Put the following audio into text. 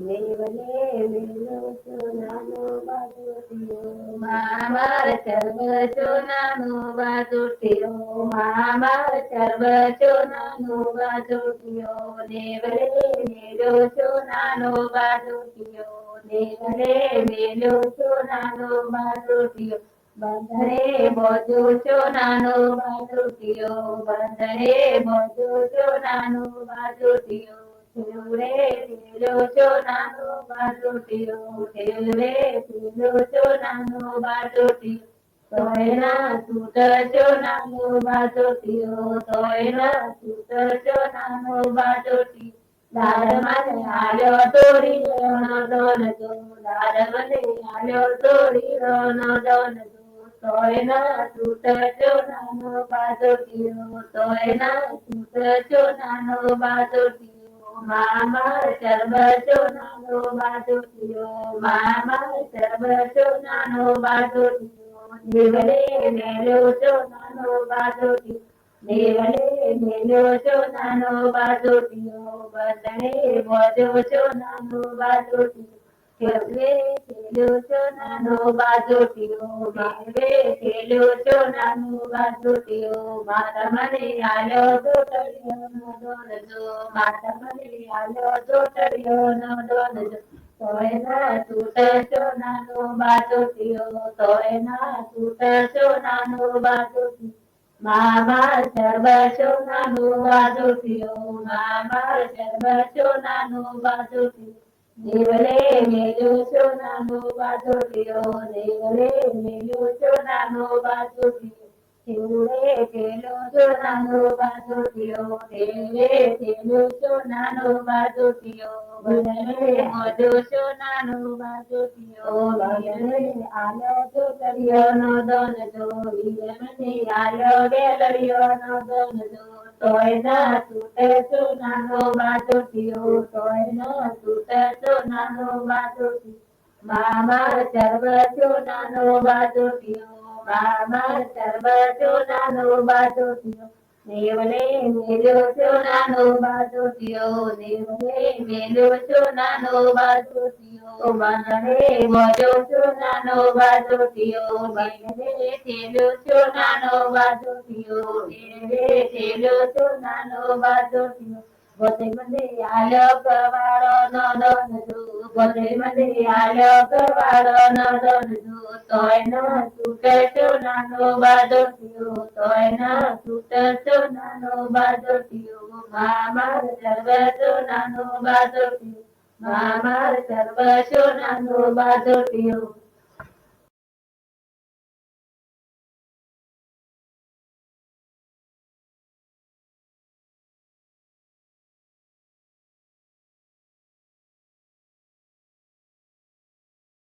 દેવલે મેલો સોનાનો બાજોટિયો મામાર ચરબ સોનાનો બાજોટિયો મામાર ચરબ સોનાનો બાજોટિયો દેવલે મેલો સોનાનો બાજોટિયો દેવલે મેલો સોનાનો બાજોટિયો બંધરે બોજો સોનાનો બાજોટિયો બંધરે બોજો સોનાનો બાજોટિયો રે પેલો સોનાનો બાજોટિયો રે પેલો સોનાનો બાજોટિયો તોયના સૂત સોનાનો બાજોટિયો તોયના સૂત સોનાનો બાજોટિયો દાર મને આલ્યો તોડી નો દોનજો દાર મને આલ્યો તોડી નો દોનજો તોયના સૂત સોનાનો બાજોટિયો તોયના સૂત સોનાનો બાજોટિયો મામા ચરબ સોનાનો બાજોટિયો મામા ચરબ સોનાનો બાજોટિયો દેવલે મેલો સોનાનો બાજોટિયો દેવલે મેલો સોનાનો બાજોટિયો બંધણે બોજો સોનાનો બાજોટિયો કેળવે કેલો સોનાનો બાજોટિયો કેળવે કેલો સોનાનો બાજોટિયો માતા મને આલ્યો જોટડિયો નો દોનજો માતા મને આલ્યો જોટડિયો નો દોનજો તોયના સૂત સોનાનો બાજોટિયો તોયના સૂત સોનાનો બાજોટિયો મામા સર્વ સોનાનો બાજોટિયો મામા સર્વ સોનાનો બાજોટિયો દેવલે મેલો સોનાનો બાજોટિયો દેવલે મેલો સોનાનો બાજોટિયો દેવલે પેલો સોનાનો બાજોટિયો દેવલે પેલો સોનાનો બાજોટિયો બંધરે મોજો સોનાનો બાજોટિયો બંધરે આલ્યો જોટડિયો નો દોનજો વિરમને આલ્યો બેલડિયો નો દોનજો તોયના સૂત સોનાનો બાજોટિયો તોયના સૂત સોનાનો બાજોટિયો મામા ચરબ સોનાનો બાજોટિયો મામા ચરબ સોનાનો બાજોટિયો દેવલે મેલો સોનાનો બાજોટિયો દેવલે મેલો સોનાનો બાજોટિયો બંધણે બોજો સોનાનો બાજોટિયો બંધણે થેલો સોનાનો બાજોટિયો દેવે થેલો સોનાનો બાજોટિયો ગોતે મને આલ્યો કવાળો નો દોનજો ગોતે મને આલ્યો કવાળો નો દોનજો તોયનો સૂત સોનાનો બાજોટિયો તોયનો સૂત સોનાનો બાજોટિયો મામાર સર્વ સોનાનો બાજોટિયો મામાર સર્વ સોનાનો બાજોટિયો